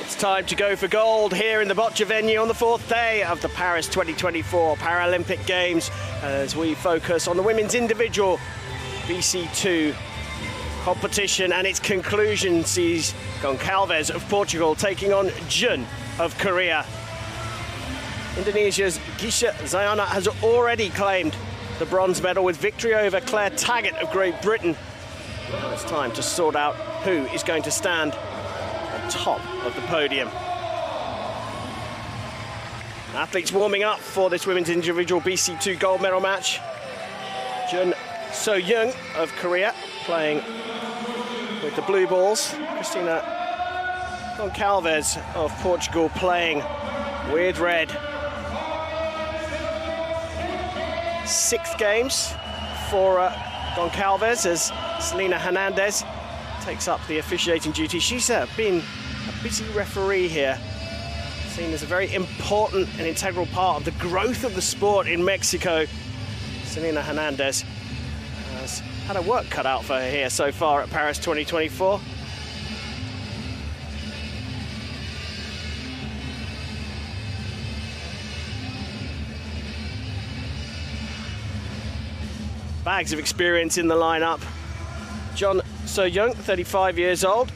It's time to go for gold here in the Boccia venue on the fourth day of the Paris 2024 Paralympic Games as we focus on the women's individual BC2 competition, and its conclusion sees Gonçalves of Portugal taking on JEONG of Korea. Indonesia's Gisha Zayana has already claimed the bronze medal with victory over Claire Taggart of Great Britain. Now it's time to sort out who is going to stand on top of the podium. Athletes warming up for this women's individual BC2 gold medal match. JEONG Soyeong of Korea playing with the blue balls. Cristina Gonçalves of Portugal playing with red. Sixth games for Gonçalves as Selena Hernandez takes up the officiating duty. She's been a busy referee here, seen as a very important and integral part of the growth of the sport in Mexico. Selena Hernandez has had her work cut out for her here so far at Paris 2024. Bags of experience in the lineup. JEONG Soyeong, 35 years old,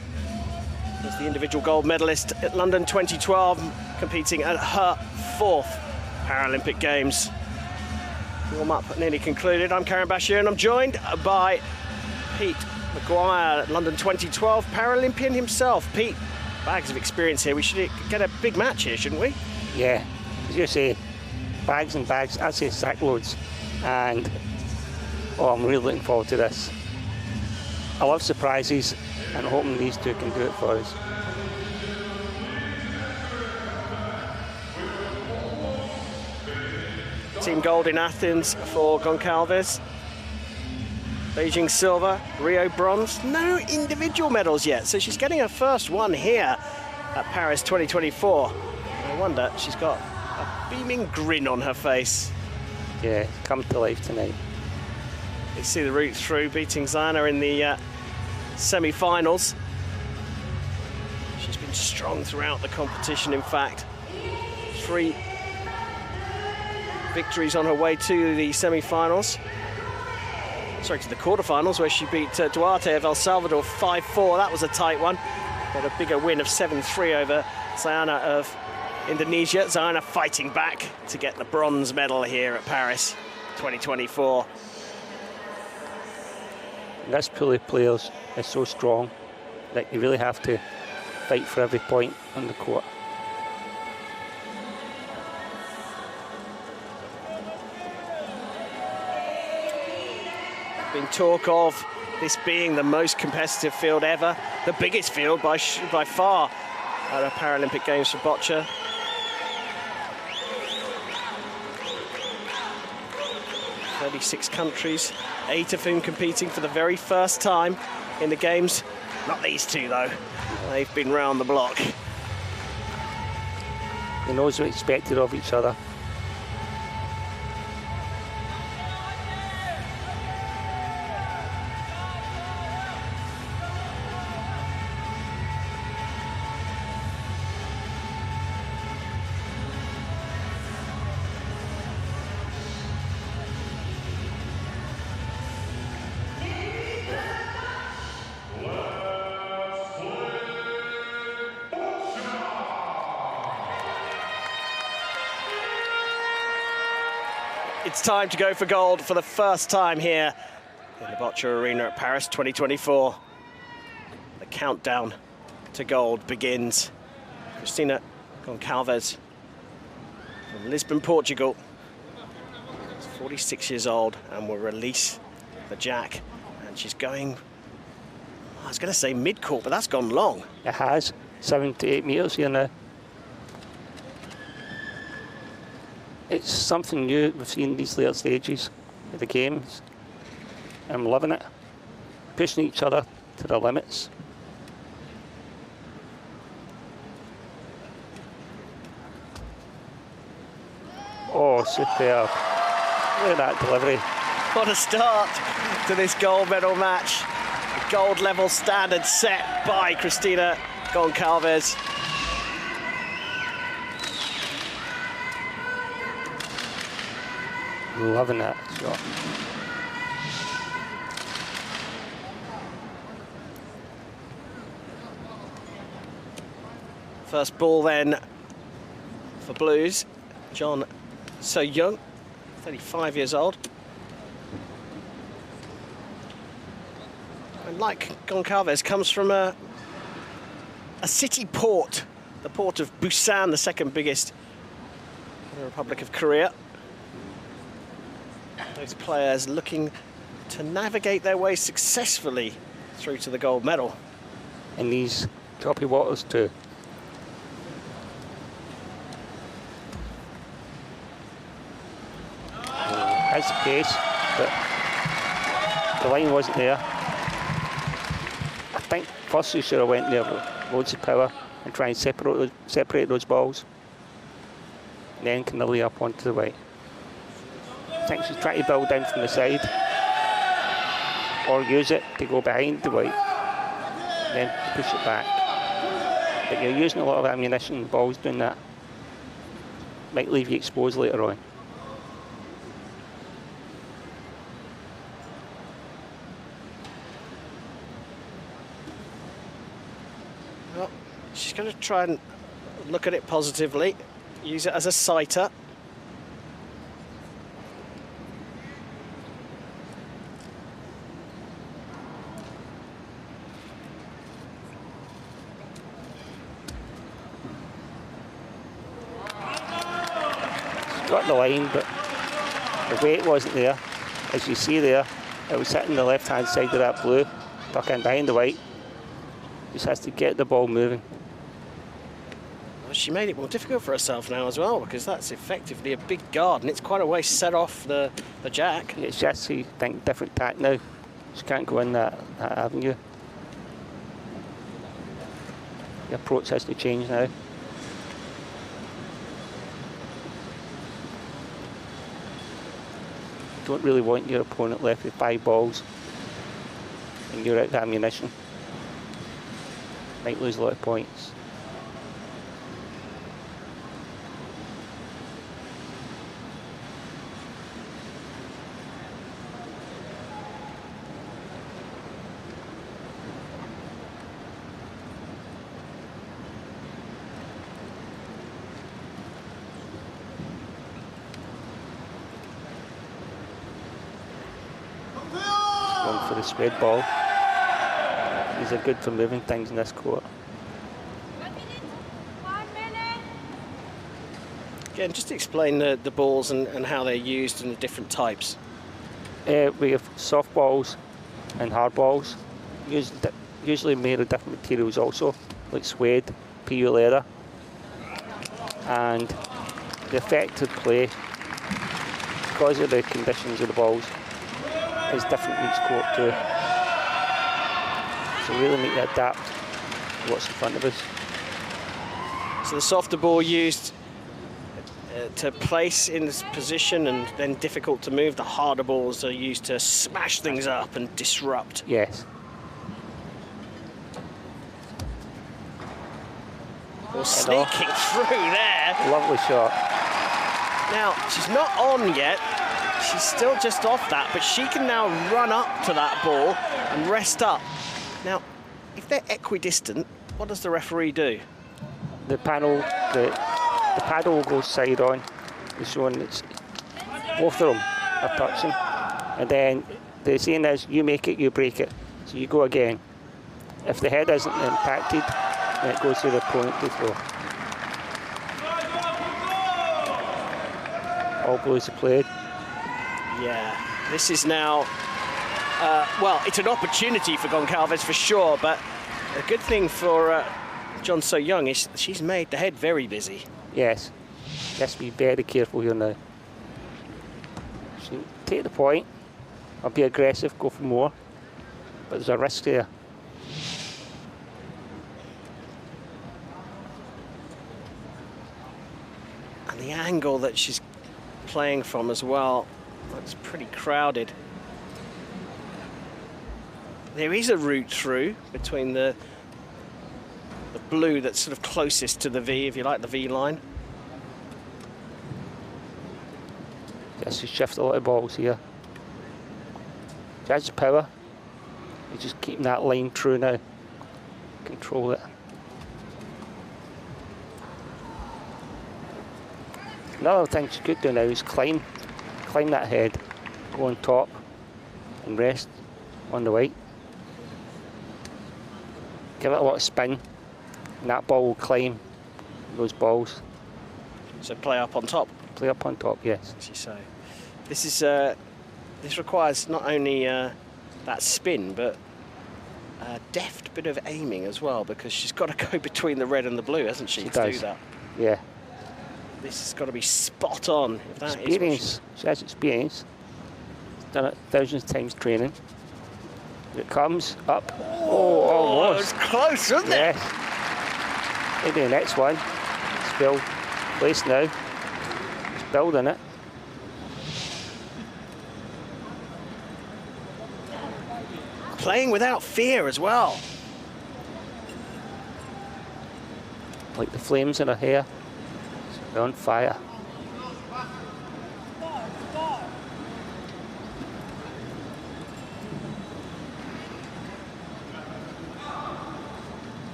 was the individual gold medalist at London 2012, competing at her fourth Paralympic Games. Warm-up nearly concluded. I'm Karen Bashir and I'm joined by Pete Maguire, London 2012 Paralympian himself. Pete, bags of experience here. We should get a big match here, shouldn't we? Yeah, as you say, bags and bags, I'd say sack loads. And I'm really looking forward to this. I love surprises and hoping these two can do it for us. Team gold in Athens for Gonçalves. Beijing silver, Rio bronze. No individual medals yet, so she's getting her first one here at Paris 2024. No wonder she's got a beaming grin on her face. Yeah, come to life tonight. You see the route through, beating Zayana in the semi-finals. She's been strong throughout the competition, in fact. 3 victories on her way to the semi-finals. Sorry, to the quarterfinals, where she beat Duarte of El Salvador 5-4. That was a tight one. Got a bigger win of 7-3 over Zayana of Indonesia. Zayana fighting back to get the bronze medal here at Paris 2024. This pool of players is so strong that you really have to fight for every point on the court. Been talk of this being the most competitive field ever, the biggest field by far at the Paralympic Games for Boccia. "36 countries, 8 of whom competing for the very first time in the Games. Not these two, though. They've been round the block. They know what's expected of each other. It's time to go for gold for the first time here in the Boccia Arena at Paris 2024. The countdown to gold begins. Cristina Gonçalves from Lisbon, Portugal. She's 46 years old and will release the jack. And she's going, I was going to say mid-court, but that's gone long. It has, 7 to 8 metres here now. It's something new we've seen these later stages of the Games. I'm loving it. Pushing each other to the limits. Oh, superb. Look at that delivery. What a start to this gold medal match. The gold level standard set by Cristina Gonçalves. Loving that shot. First ball then for Blues, JEONG Soyeong, 35 years old. And like Goncalves, comes from a city port, the port of Busan, the second biggest in the Republic of Korea. Those players looking to navigate their way successfully through to the gold medal. In these choppy waters too. Has the pace, but the line wasn't there. I think first you should have went there with loads of power and try and separate those balls. Then can lay up onto the white. I think she's trying to build in from the side, or use it to go behind the white, then push it back. But you're using a lot of ammunition, balls doing that. Might leave you exposed later on. Well, she's going to try and look at it positively, use it as a sighter. Got the line, but the weight wasn't there. As you see there, it was sitting the left-hand side of that blue, tuck in behind the white. Just has to get the ball moving. Well, she made it more difficult for herself now as well, because that's effectively a big guard, and it's quite a way set off the jack. It's just, I think, different tack now. She can't go in that avenue. The approach has to change now. Don't really want your opponent left with 5 balls and you're out of ammunition. Might lose a lot of points. One for the spread ball. These are good for moving things in this court. Again, just to explain the balls and how they're used and the different types. We have soft balls and hard balls, usually made of different materials also, like suede, PU leather. And the effective play, because of the conditions of the balls, is different in each court too. So really need to adapt to what's in front of us. So the softer ball used to place in this position and then difficult to move. The harder balls are used to smash things up and disrupt. Yes. Or sneaking through there. Lovely shot. Now, she's not on yet. She's still just off that, but she can now run up to that ball and rest up. Now, if they're equidistant, what does the referee do? The paddle will go side on. The showing it's both of them are touching, and then the saying is, you make it, you break it. So you go again. If the head isn't impacted, then it goes to the opponent to throw. All blues are played. Yeah, this is now, well, it's an opportunity for Goncalves for sure, but a good thing for JEONG Soyeong is she's made the head very busy. Yes, just be very careful here now. So take the point, or be aggressive, go for more, but there's a risk there. And the angle that she's playing from as well looks pretty crowded. There is a route through between the blue that's sort of closest to the V, if you like, the V line. has to shift a lot of balls here. Judge power. He's just keeping that line true now. Control it. Another thing she could do now is climb that head, go on top and rest on the white. Give it a lot of spin and that ball will climb those balls. So play up on top? Play up on top, yes. As you say. This is this requires not only that spin, but a deft bit of aiming as well, because she's got to go between the red and the blue, hasn't she, to do that? Yeah. This has got to be spot on. If that experience. She has experience. She's done it thousands of times training. Here it comes up. Oh, almost. It was close, wasn't it? Yes. Maybe the next one. It's well placed now. It's building it. Playing without fear as well. Like the flames in her hair. They're on fire.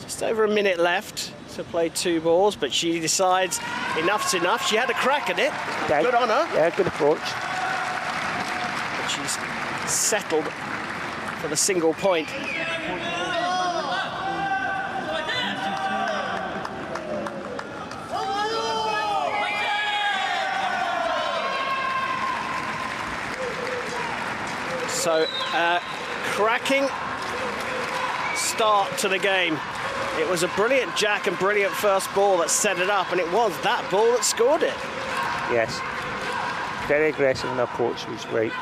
Just over a minute left to play 2 balls, but she decides enough's enough. She had a crack at it. Yeah, good on her. Yeah, good approach. But she's settled for the single point. So, cracking start to the game. It was a brilliant jack and brilliant first ball that set it up, and it was that ball that scored it. Yes. Very aggressive in the approach, was great.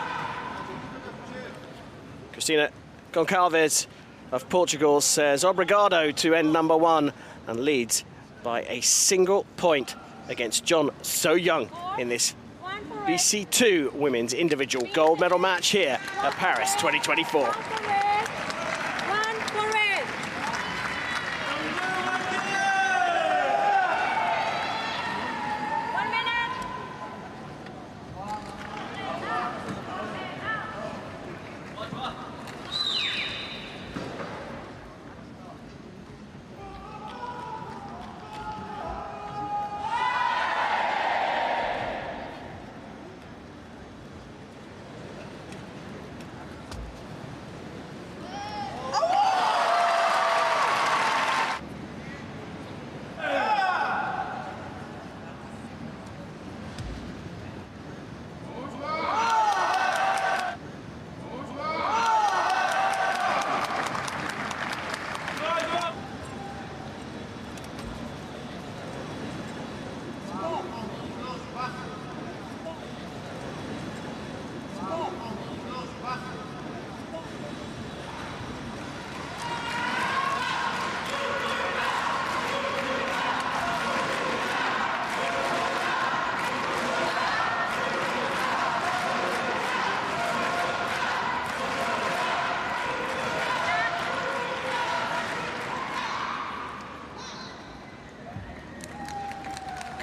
Cristina Gonçalves of Portugal says obrigado to end number 1 and leads by a single point against JEONG Soyeong in this BC2 women's individual gold medal match here at Paris 2024.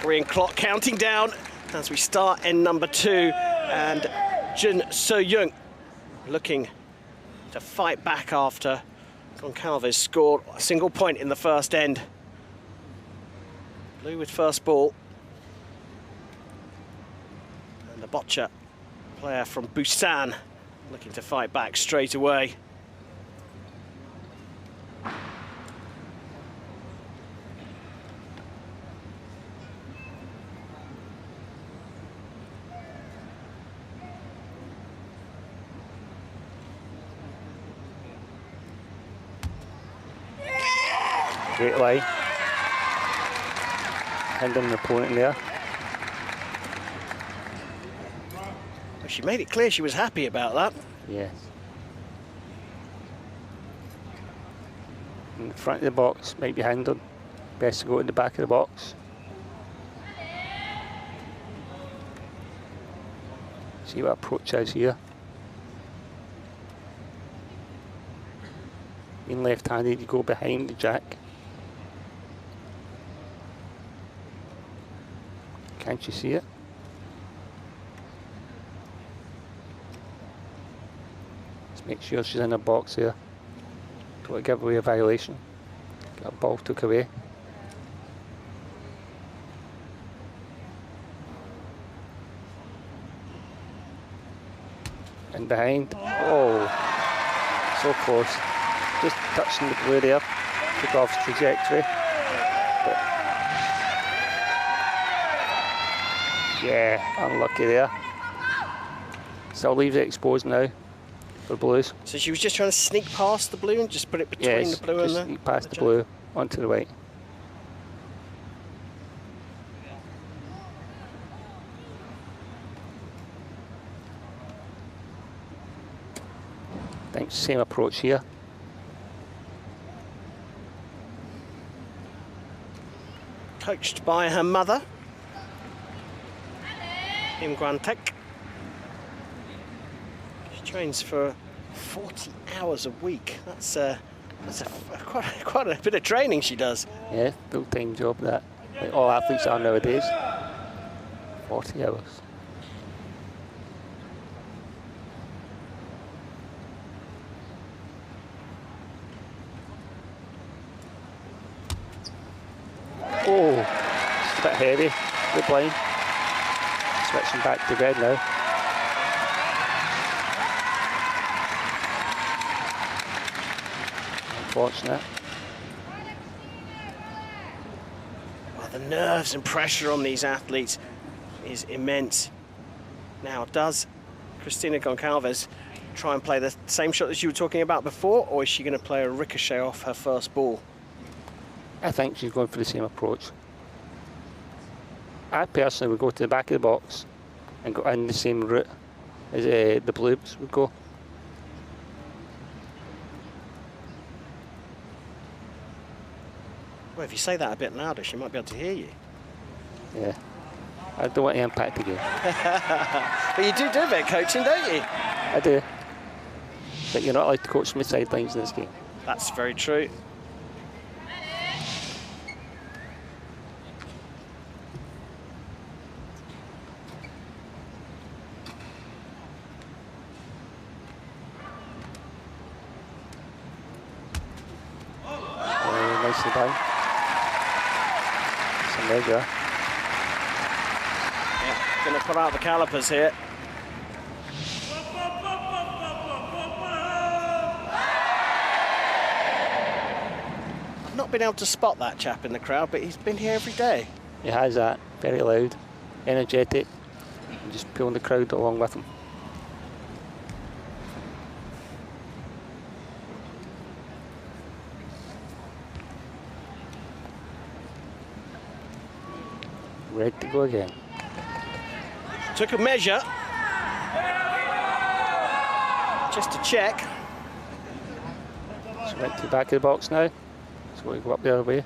Korean clock counting down as we start end number 2, and JEONG Soyeong looking to fight back after Goncalves scored a single point in the first end. Blue with first ball. And the Boccia player from Busan looking to fight back straight away. Great lie. Hindering the opponent there. Well, she made it clear she was happy about that. Yes. In the front of the box, might be hindered. Best to go in the back of the box. See what approach is here. Being left-handed, you go behind the jack. Can't you see it? Let's make sure she's in a box here. Don't want to give away a violation. Got a ball took away. And behind. Oh, so close. Just touching the blue there. Took off his trajectory. But yeah, unlucky there. Still leaves it exposed now for blues. So she was just trying to sneak past the blue and just put it between the blue and the... sneak past the blue onto the white. I think same approach here. Coached by her mother, Im Guantek. She trains for 40 hours a week. That's quite a bit of training she does. Yeah, full-time job that. Like all athletes are nowadays. 40 hours. Oh, it's a bit heavy. Good line. Switching back to red now. Unfortunate. Well, the nerves and pressure on these athletes is immense. Now, does Cristina Gonçalves try and play the same shot that you were talking about before, or is she going to play a ricochet off her first ball? I think she's going for the same approach. I personally would go to the back of the box and go in the same route as the blues would go. Well, if you say that a bit louder, she might be able to hear you. Yeah, I don't want to impact the game. But you do a bit of coaching, don't you? I do. But you're not allowed to coach from the sidelines in this game. That's very true. Nicely done. So there you go. Yeah, going to put out the calipers here. I've not been able to spot that chap in the crowd, but he's been here every day. He has that. Very loud, energetic, and just pulling the crowd along with him. Ready to go again. Took a measure. Just to check. So went to the back of the box now. So we go up the other way.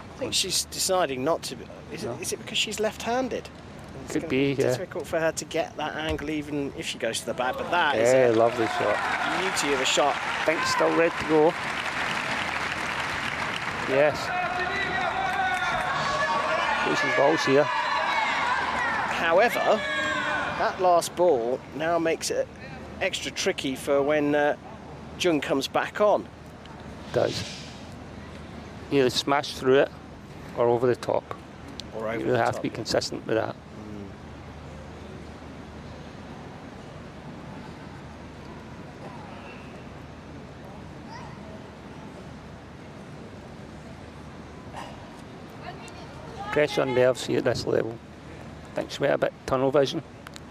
I think she's deciding not to. Is it because she's left-handed? Could be, It's difficult for her to get that angle even if she goes to the back, but that is a lovely shot. Beauty of a shot. I think still ready to go. Yes. Losing balls here. However, that last ball now makes it extra tricky for when JEONG comes back on. It does. Either smash through it or over the top. Or over you really have to be consistent with that. Pressure on nerves here at this level. I think she might have a bit tunnel vision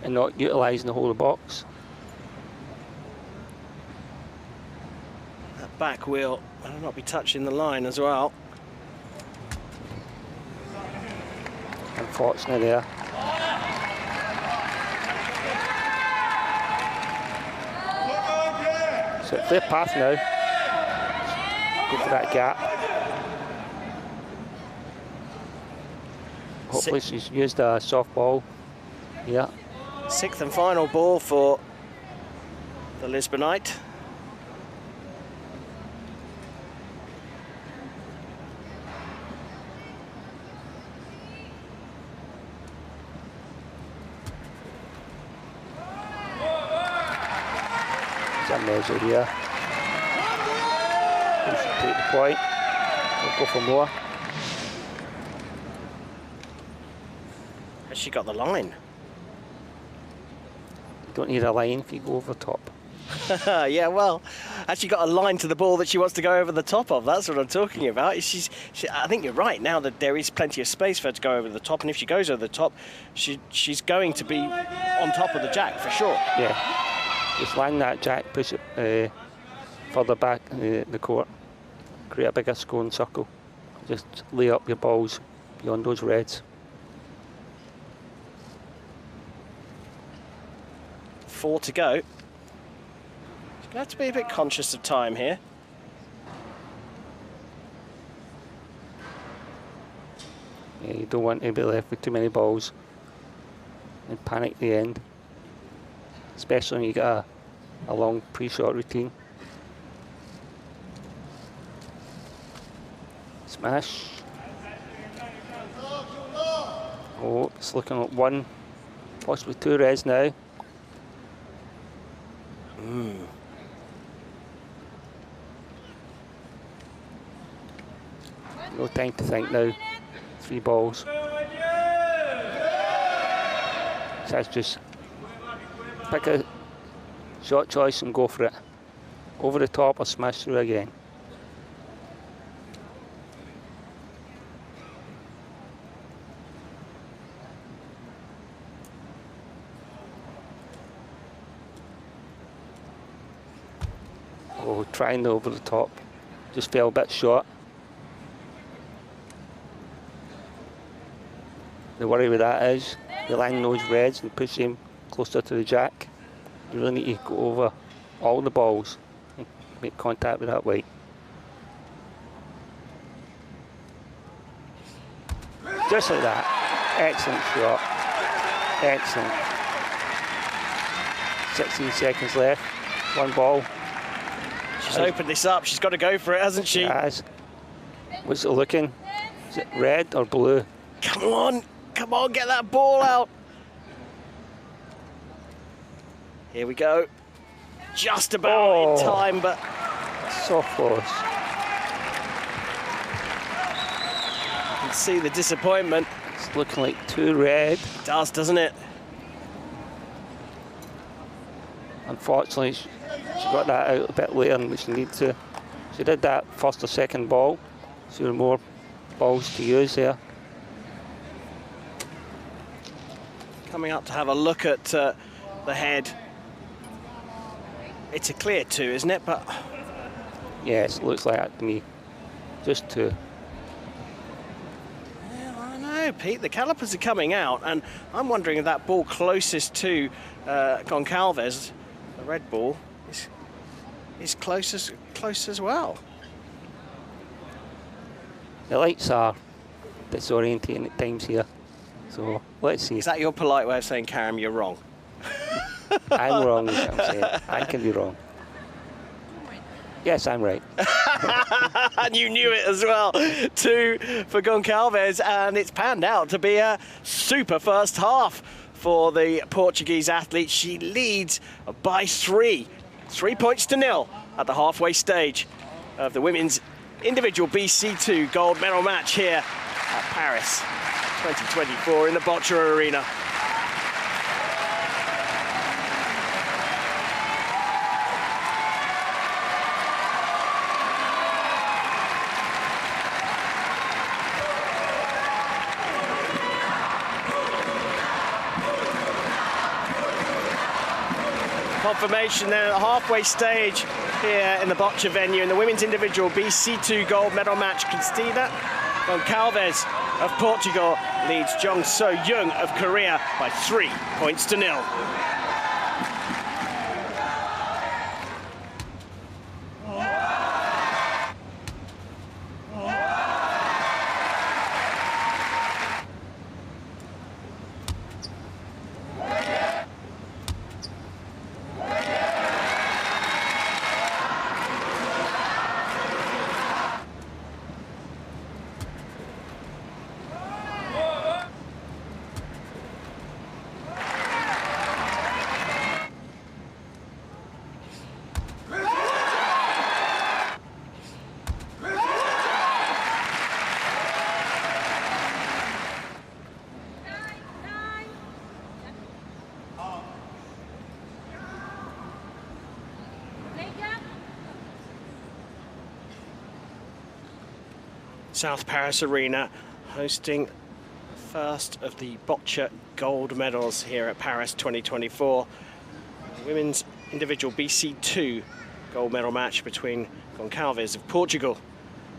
and not utilising the whole of the box. That back wheel will not be touching the line as well. Unfortunately there. So clear path now. Go for that gap. Hopefully she's used a soft ball. Yeah. 6th and final ball for the Lisbonite. It's a measure here. We should take the point. We'll go for more. Has she got the line? You don't need a line if you go over top. Yeah, well, has she got a line to the ball that she wants to go over the top of? That's what I'm talking about. I think you're right now that there is plenty of space for her to go over the top, and if she goes over the top, she's going to be on top of the jack for sure. Yeah, just land that jack, push it further back in the court, create a bigger scoring circle. Just lay up your balls beyond those reds. 4 to go. She's going to have to be a bit conscious of time here. Yeah, you don't want to be left with too many balls and panic at the end, especially when you get a long pre-shot routine. Smash. Oh, it's looking like 1, possibly 2 reds now. No time to think now. 3 balls. So that's just pick a shot choice and go for it. Over the top or smash through again. Oh, trying over the top. Just fell a bit short. The worry with that is you land those reds and push them closer to the jack. You really need to go over all the balls and make contact with that white. Just like that. Excellent shot. Excellent. 16 seconds left. 1 ball. She's opened this up. She's got to go for it, hasn't she? She has. What's it looking? Is it red or blue? Come on. Come on, get that ball out. Here we go. Just about in time, but... So close. You can see the disappointment. It's looking like 2 red. It does, doesn't it? Unfortunately, she got that out a bit later than she needed to. She did that first or second ball, so there were more balls to use there. Coming up to have a look at the head. It's a clear 2, isn't it? But yes, it looks like that to me. Just 2. yeah, I know, Pete. The calipers are coming out, and I'm wondering if that ball closest to Gonçalves, the red ball, is close as well. The lights are disorientating at times here, so let's see. Is that your polite way of saying, Karam, you're wrong? I'm wrong, is what I'm saying. I can be wrong. Yes, I'm right. And you knew it as well. 2 for Gonçalves, and it's panned out to be a super first half for the Portuguese athlete. She leads by 3 points to 0 at the halfway stage of the women's individual BC2 gold medal match here at Paris 2024 in the Boccia Arena. Confirmation there at the halfway stage here in the Boccia venue in the women's individual BC2 gold medal match. Cristina Gonçalves of Portugal leads JEONG Soyeong of Korea by 3 points to 0. South Paris Arena, hosting first of the Boccia gold medals here at Paris 2024. Women's individual BC2 gold medal match between Gonçalves of Portugal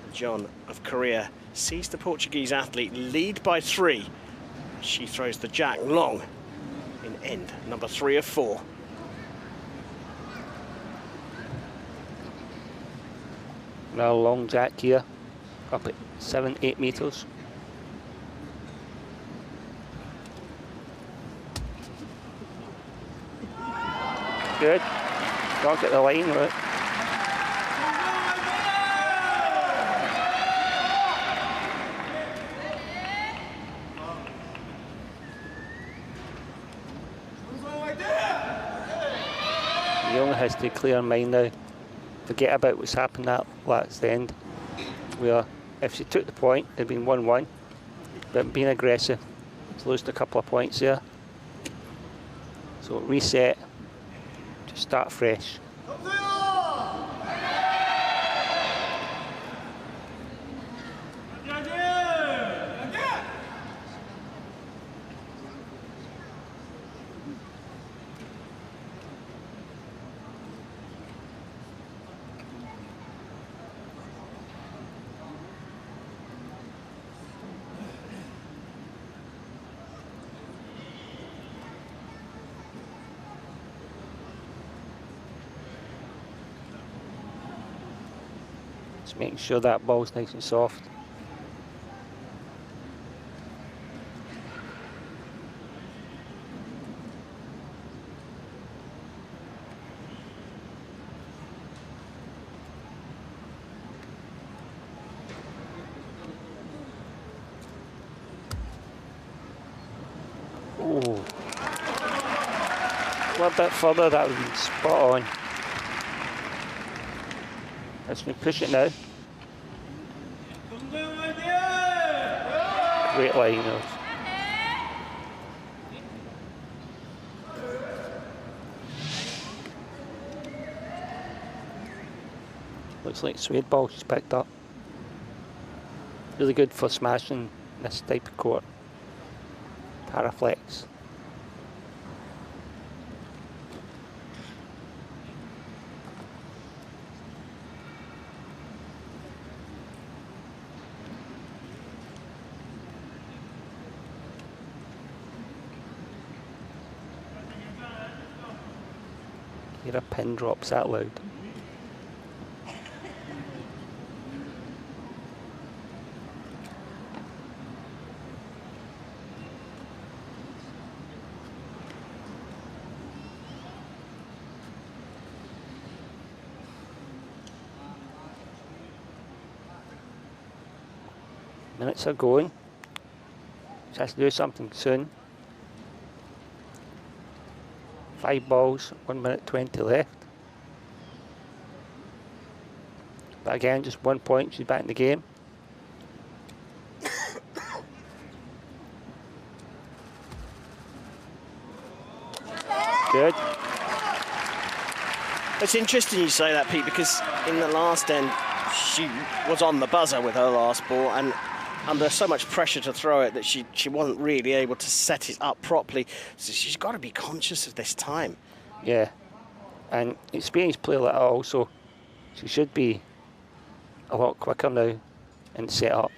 and JEONG of Korea sees the Portuguese athlete lead by 3. She throws the jack long in end number 3 of 4. Now long jack here, up at 7-8 meters. Good. Don't get the line right. Young has to clear her mind now. Forget about what's happened at last end, where if she took the point, it'd been 1-1. But being aggressive, she's lost a couple of points there. So reset, just start fresh. Just making sure that ball's nice and soft. Ooh. A little bit further, that would be spot on. Let's push it now. Great line of. Looks like suede ball she's picked up. Really good for smashing this type of court. Paraflex. Hear a pin drops that loud. Minutes are going. She has to do something soon. 5 balls, 1 minute 20 left. But again, just 1 point, she's back in the game. Good. It's interesting you say that, Pete, because in the last end, she was on the buzzer with her last ball, and under so much pressure to throw it that she wasn't really able to set it up properly. So she's got to be conscious of this time. Yeah, and experienced player like that also, she should be a lot quicker now in set up.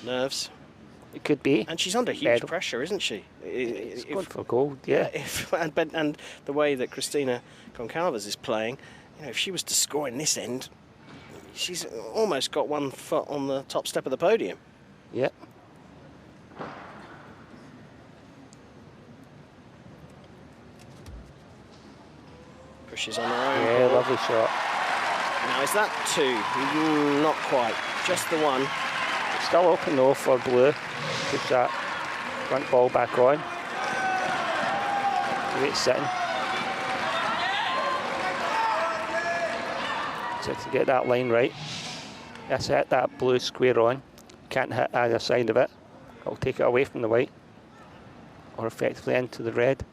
Nerves. It could be. And she's under huge pressure, isn't she? It's going for gold, yeah. And the way that Cristina Gonçalves is playing, you know, if she was to score in this end, she's almost got 1 foot on the top step of the podium. Yep. Pushes on her own. Yeah, ball. lovely shot. Now, is that 2? Not quite. Just the 1. It's still open though for blue. Push that front ball back on. Great sitting. So to get that line right. That's it, that blue square on. Can't hit either side of it. It'll take it away from the white. Or effectively into the red.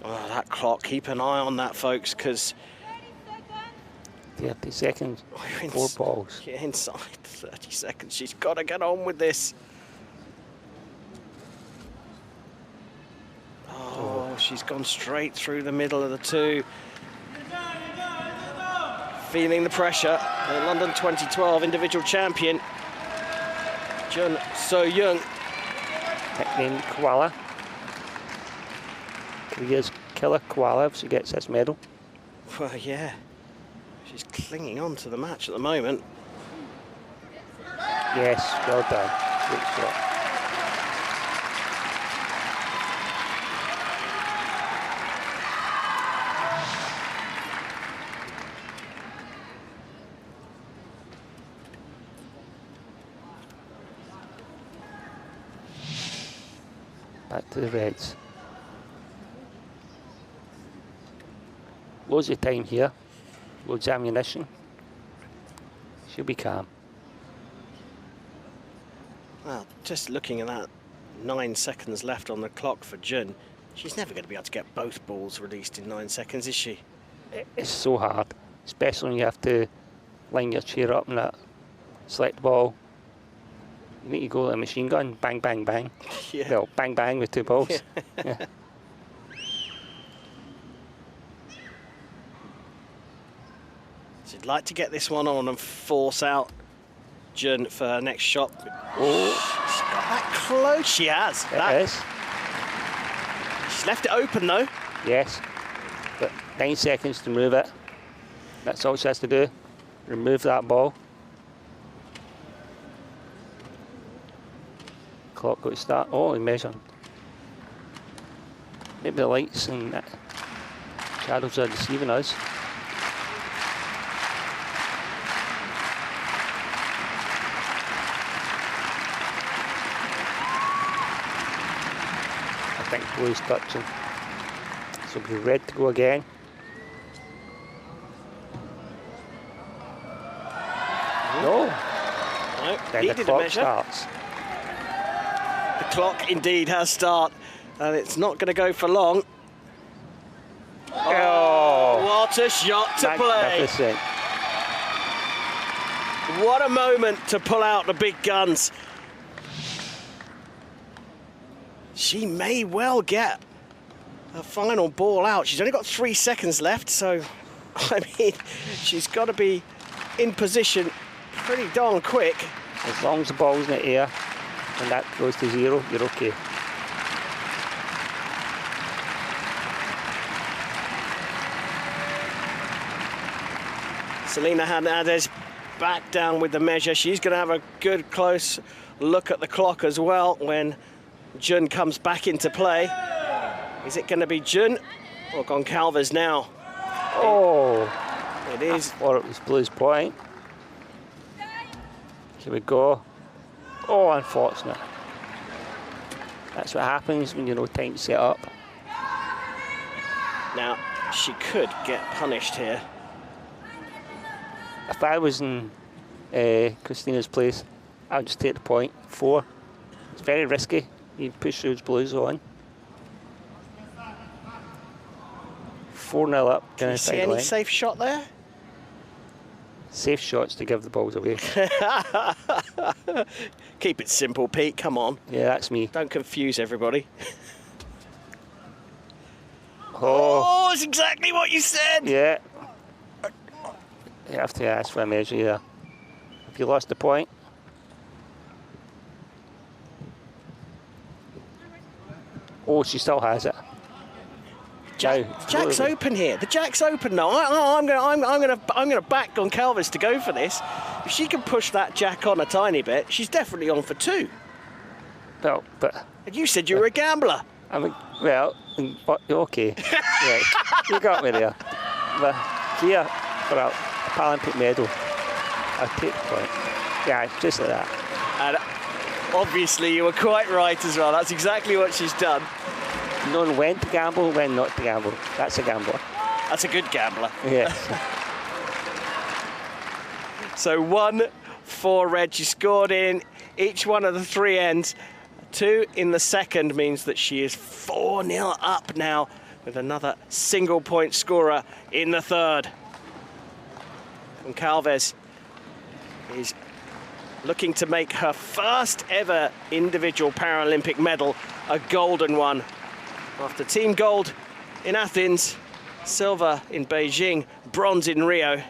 Oh, that clock, keep an eye on that, folks, because 30 seconds, 4 balls. Yeah, inside 30 seconds. She's got to get on with this. Oh, she's gone straight through the middle of the two. Feeling the pressure. The London 2012 individual champion, JEONG Soyeong. Nicknamed Koala. Korea's killer koala if she gets this medal. Well, yeah. She's clinging on to the match at the moment. Yes, well done. Great shot. Back to the Reds. Loads of time here. Loads of ammunition. She'll be calm. Well, just looking at that, 9 seconds left on the clock for Jun. She's never going to be able to get both balls released in 9 seconds, is she? It's so hard, especially when you have to line your chair up and that select ball. You need to go like a machine gun, bang, bang, bang. Yeah. Well, bang, bang with 2 balls. Yeah. Yeah. She'd like to get this one on and force out Jun for her next shot. Oh, She's got that close. She has. it is. She's left it open though. Yes, but 9 seconds to move it. That's all she has to do. Remove that ball. Clock got to start. Oh, and measure. Maybe the lights and shadows are deceiving us. I think blue's touching. So we'll be red to go again. No. No, Then needed the a clock measure. starts. The clock indeed has start, and it's not going to go for long. Oh, What a shot to play. magnificent. What a moment to pull out the big guns. She may well get a final ball out. She's only got 3 seconds left, so, I mean, she's got to be in position pretty darn quick. As long as the ball's in the air and that goes to 0, you're okay. Selena Hernandez back down with the measure. She's going to have a good close look at the clock as well when Jun comes back into play. Is it going to be Jun or Gonçalves now? Oh, It is. or it was Blue's point. Here we go. Oh, unfortunate. That's what happens when you know time to set up. Now, she could get punished here. If I was in Christina's place, I would just take the point. 4. It's very risky. You push those Blues on. 4-0 up. Can you see any safe shot there? Safe shots to give the balls away. Keep it simple, Pete. Come on. Yeah, that's me. Don't confuse everybody. Oh, Oh, it's exactly what you said. yeah. You have to ask for a measure here. Have you lost the point? Oh, she still has it. Now, Jack's slowly. open here. The Jack's open now. I'm gonna back Gonçalves to go for this. If she can push that Jack on a tiny bit, she's definitely on for 2. Well, but And you said you were a gambler. I mean, well, but okay. Right, you got me there. But here for a Paralympic medal, I'll take the point. Yeah, just like that. And obviously you were quite right as well. That's exactly what she's done. Knowing when to gamble, when not to gamble. That's a gambler. That's a good gambler. Yes. So 1 for red. She scored in each one of the 3 ends. 2 in the second means that she is 4-0 up now with another single point scorer in the third. Goncalves is looking to make her first ever individual Paralympic medal a golden one. After team gold in Athens, silver in Beijing, bronze in Rio.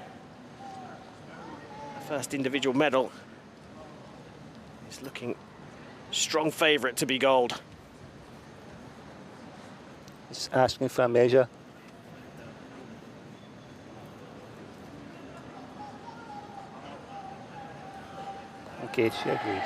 First individual medal is looking strong favourite to be gold. Just asking for a measure. Okay, she agrees.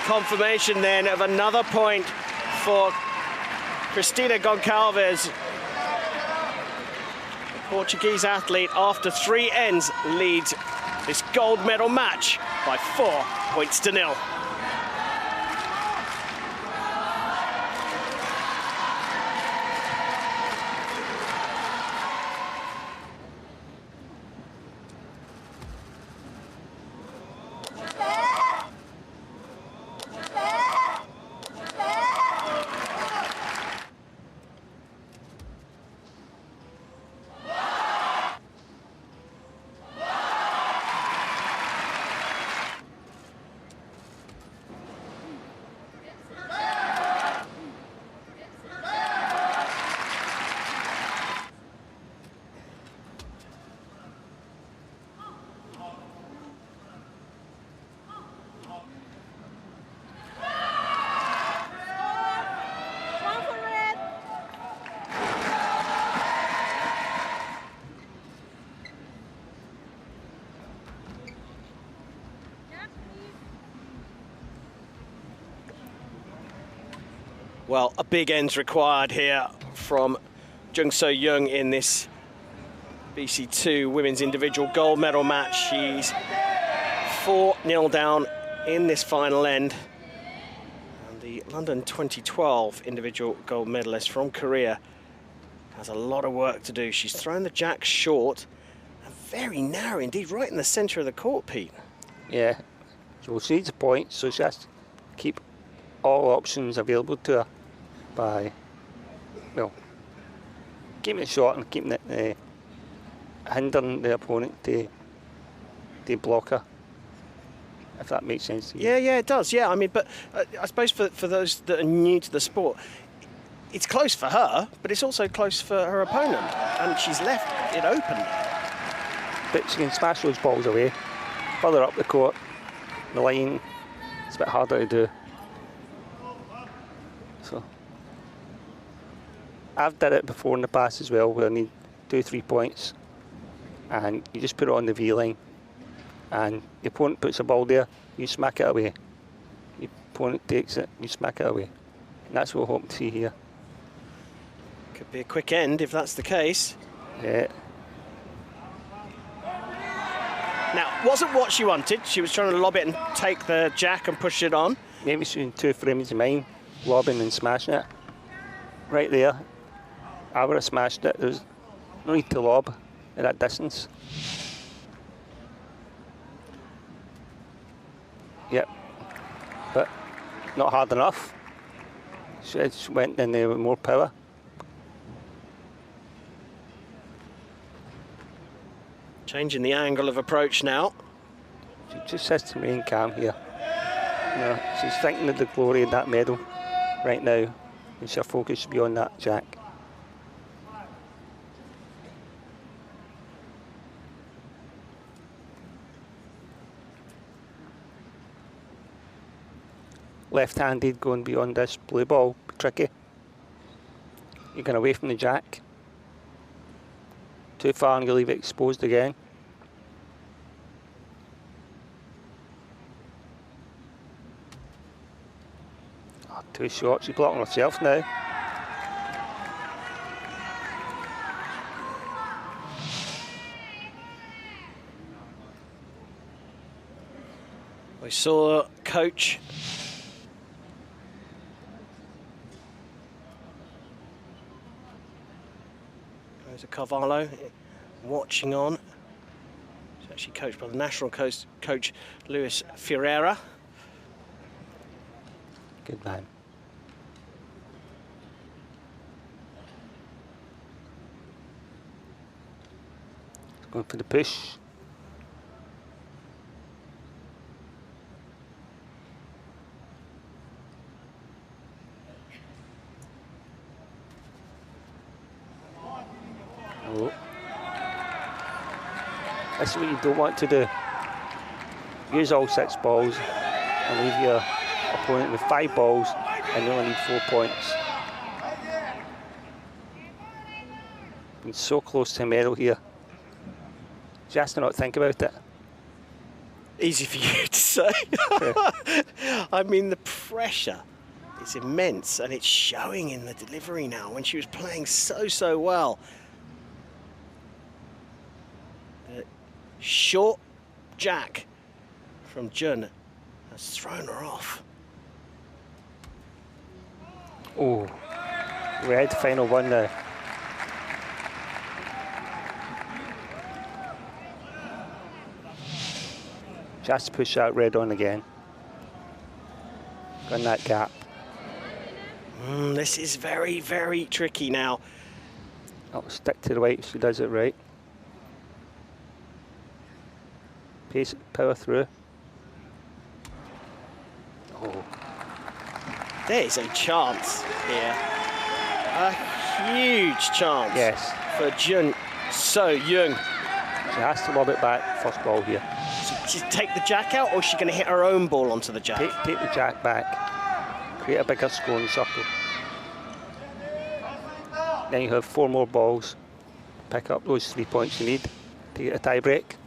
Confirmation then of another point for Cristina Goncalves. The Portuguese athlete, after 3 ends, leads this gold medal match by 4-0. Well, a big end's required here from JEONG Soyeong in this BC2 women's individual gold medal match. She's 4-0 down in this final end. And the London 2012 individual gold medalist from Korea has a lot of work to do. She's thrown the jack short and very narrow indeed, right in the centre of the court, Pete. Yeah, so she needs a point, so she has to keep all options available to her by, well, keeping it short and keeping it, hindering the opponent to block her, if that makes sense to you. Yeah, it does, yeah. I mean, but I suppose for those that are new to the sport, it's close for her, but it's also close for her opponent, and she's left it open. But she can smash those balls away, further up the court, the line, it's a bit harder to do. So, I've done it before in the past as well, where I need 2-3 points, and you just put it on the V line, and the opponent puts a ball there, you smack it away. The opponent takes it, you smack it away. And that's what we're hoping to see here. Could be a quick end if that's the case. Yeah. Now, wasn't what she wanted. She was trying to lob it and take the jack and push it on. Maybe she's in 2 frames of mind, lobbing and smashing it. Right there, I would have smashed it. There's no need to lob at that distance. Yep, but not hard enough. She just went in there with more power. Changing the angle of approach now. She just has to remain calm here. You know, she's thinking of the glory of that medal right now, and her focus should be on that jack. Left-handed going beyond this blue ball, tricky. You're going away from the jack. Too far and you leave it exposed again. Oh, too short, she's blocking herself now. We saw coach Rosa Carvalho watching on. He's actually coached by the national coach Luis Ferreira. Good man. Going for the push. Oh. That's what you don't want to do. Use all 6 balls and leave your opponent with 5 balls and you only need 4 points. Been so close to a medal here. Just to not think about it. Easy for you to say. I mean, the pressure is immense and it's showing in the delivery now when she was playing so well. The short jack from Jun has thrown her off. Oh, red final one now. Just push that red on again. Got in that gap. This is very tricky now. Oh, stick to the white, she does it right. Pace, power through. Oh. There's a chance here. A huge chance. Yes. For JEONG Soyeong. She has to lob it back, first ball here. She's take the jack out, or is she going to hit her own ball onto the jack? Take the jack back, create a bigger scoring circle. Then you have 4 more balls. Pick up those 3 points you need to get a tie break,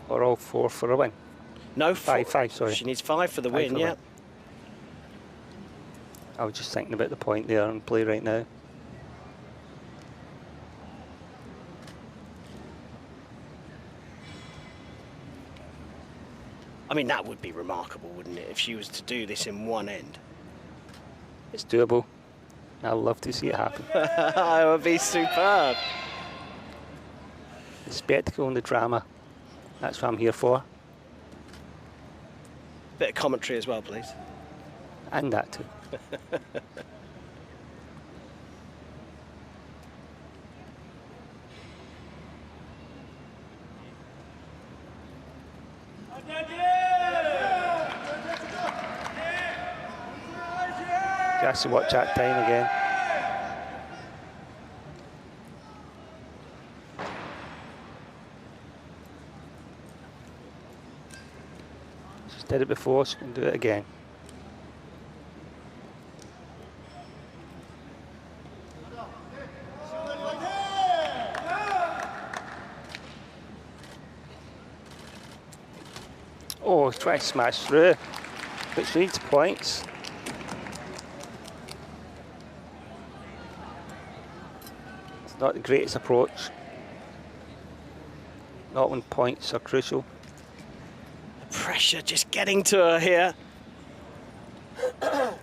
or all 4 for a win. No, 5, sorry. She needs 5 for the win, yeah. I was just thinking about the point there and play right now. I mean, that would be remarkable, wouldn't it, if she was to do this in one end? It's doable. I'd love to see it happen. It would be superb. The spectacle and the drama, that's what I'm here for. Bit of commentary as well, please. And that too. Just to watch that time again. She's did it before, she can do it again. Oh, try to smash through, but she needs points. It's not the greatest approach. Not when points are crucial. The pressure just getting to her here. The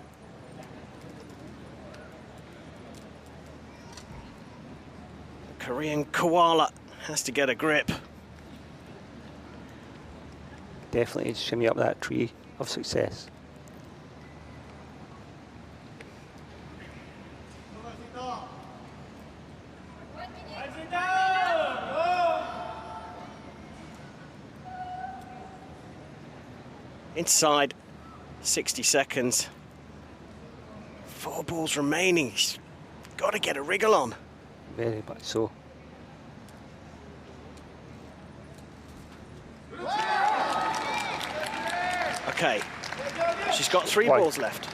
Korean koala has to get a grip. Definitely shimmy up that tree of success. Inside 60 seconds. 4 balls remaining. She's got to get a wriggle on. Very much so. Okay, she's got 3 balls left.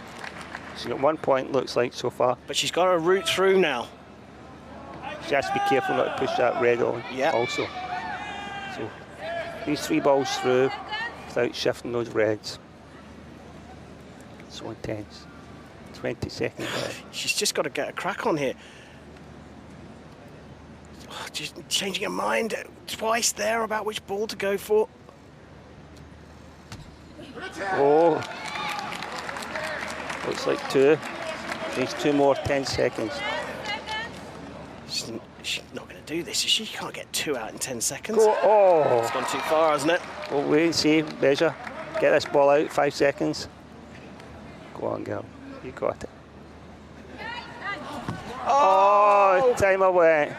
She's got 1 point, looks like, so far. But she's got to root through now. She has to be careful not to push that red on also. So these 3 balls through without shifting those reds. So intense. 20 seconds left. She's just got to get a crack on here. Oh, just changing her mind twice there about which ball to go for. Oh, looks like 2. Needs 2 more 10 seconds. She's not going to do this, is she? She can't get 2 out in 10 seconds. Go, oh! It's gone too far, hasn't it? Well, wait and see, measure. Get this ball out, 5 seconds. Go on, girl. You got it. Oh, time away.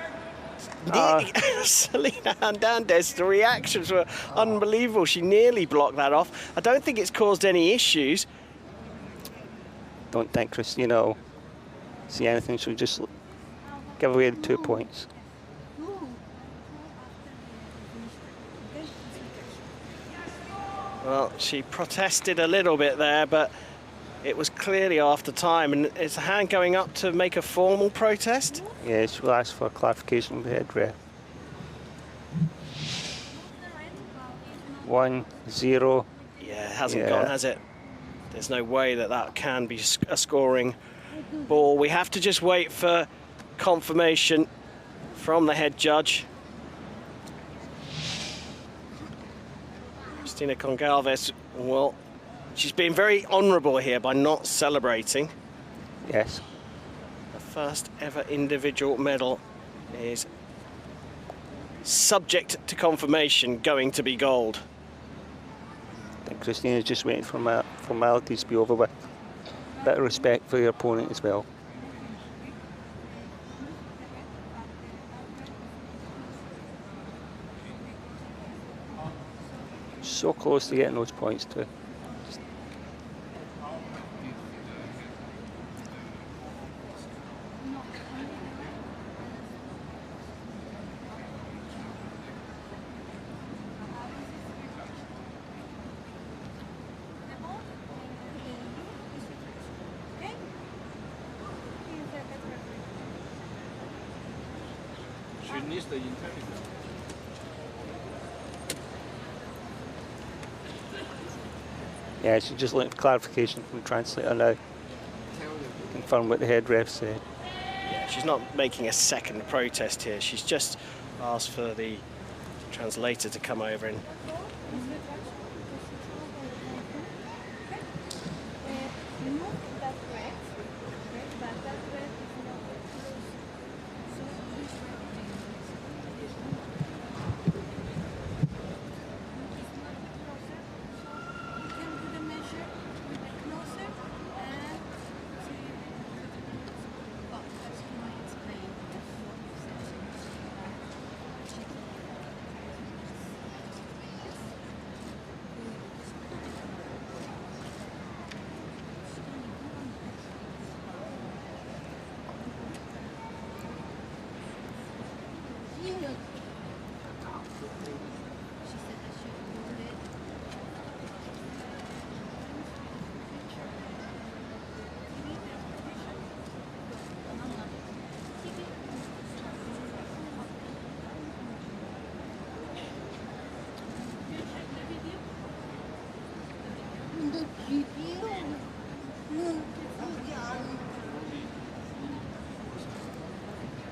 Selena Hernandez, the reactions were unbelievable. She nearly blocked that off. I don't think it's caused any issues. Don't think Cristina will see anything. She'll just give away the 2 points. Well, she protested a little bit there, but it was clearly after time. And is the hand going up to make a formal protest? Yeah, she'll ask for clarification with the head ref. 1-0. Yeah, it hasn't gone, has it? There's no way that that can be a scoring ball. We have to just wait for confirmation from the head judge. Cristina Gonçalves, well, she's been very honourable here by not celebrating. Yes. The first ever individual medal is subject to confirmation going to be gold. I think Cristina's just waiting for formalities to be over with. Bit of respect for your opponent as well. So close to getting those points too. Yeah, she's just looking for clarification from the translator now. Confirm what the head ref said. Yeah, she's not making a second protest here. She's just asked for the translator to come over and...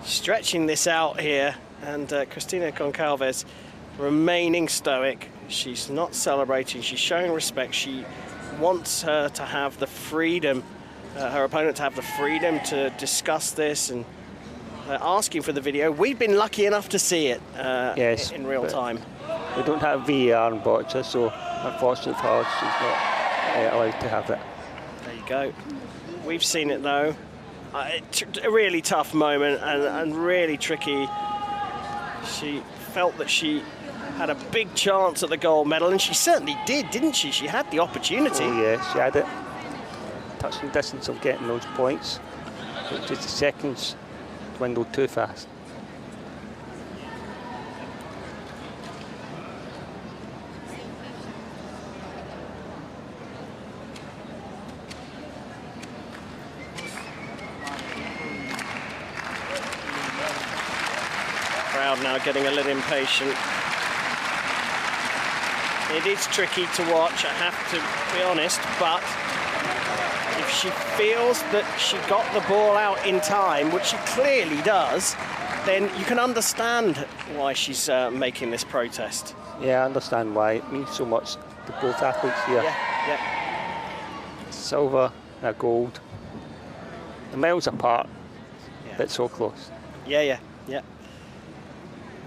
Stretching this out here, and Cristina Gonçalves remaining stoic. She's not celebrating, she's showing respect. She wants her to have the freedom, her opponent to have the freedom to discuss this, and asking for the video. We've been lucky enough to see it yes, in real time. We don't have VAR in Boccia, so unfortunately for her, she's not allowed to have it. There you go. We've seen it though. A really tough moment and really tricky. She felt that she had a big chance at the gold medal, and she certainly did, didn't she? She had the opportunity. Oh yeah, she had it. Touching distance of getting those points. But just the seconds dwindled too fast. Crowd now getting a little impatient. It is tricky to watch, I have to be honest, but if she feels that she got the ball out in time, which she clearly does, then you can understand why she's making this protest. Yeah, I understand why. It means so much to both athletes here. Yeah. Yep. Silver, a gold. The miles apart, Yeah. but so close. Yeah, yeah, yeah.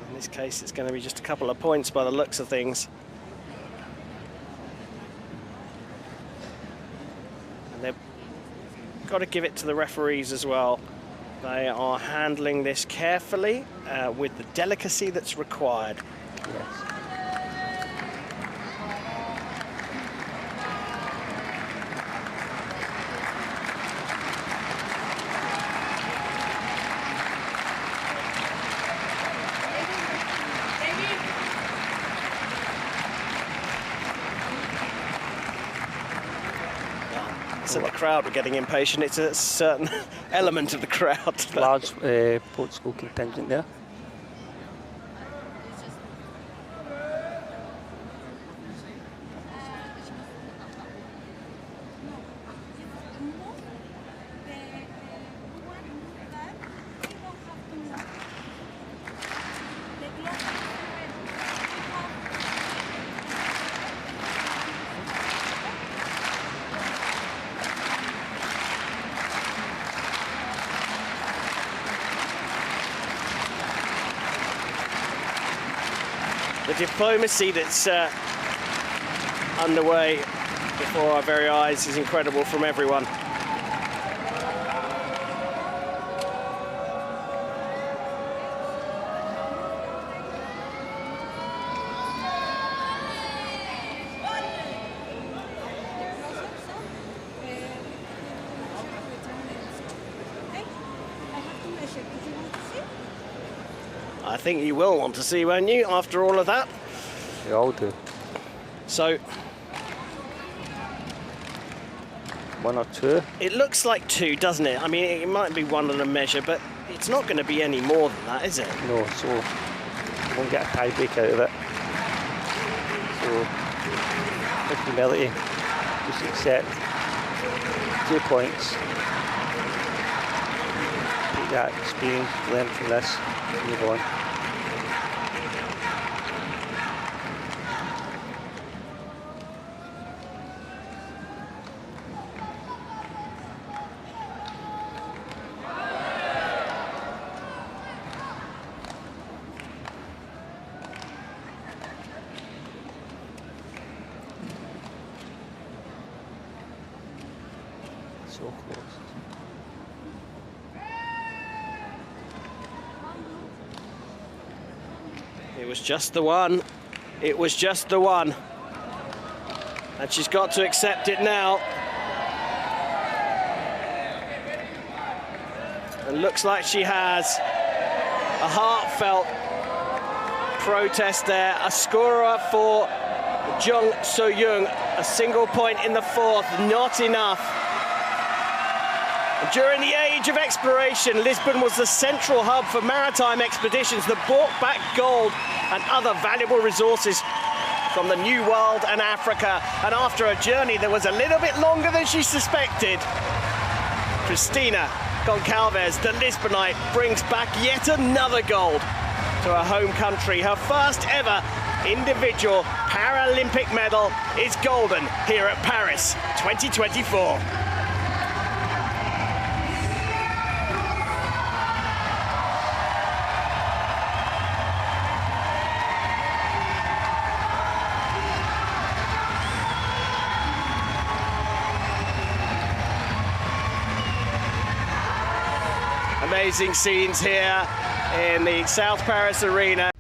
In this case, it's going to be just a couple of points by the looks of things. And they've got to give it to the referees as well. They are handling this carefully with the delicacy that's required. Yes. So the crowd were getting impatient. It's a certain element of the crowd. Large Portugal contingent there. The diplomacy that's underway before our very eyes is incredible from everyone. I think you will want to see, won't you, after all of that? They all do. So, one or two? It looks like two, doesn't it? I mean, it might be one on a measure, but it's not going to be any more than that, is it? No, so you won't get a tie break out of it. So, with humility, just accept 2 points. Take that experience, learn from this, move on. So close. It was just the one. It was just the one. And she's got to accept it now. And looks like she has. A heartfelt protest there. A scorer for JEONG Soyeong. A single point in the fourth, not enough. During the age of exploration, Lisbon was the central hub for maritime expeditions that brought back gold and other valuable resources from the New World and Africa. And after a journey that was a little bit longer than she suspected, Cristina Gonçalves, the Lisbonite, brings back yet another gold to her home country. Her first ever individual Paralympic medal is golden here at Paris 2024. Amazing scenes here in the South Paris arena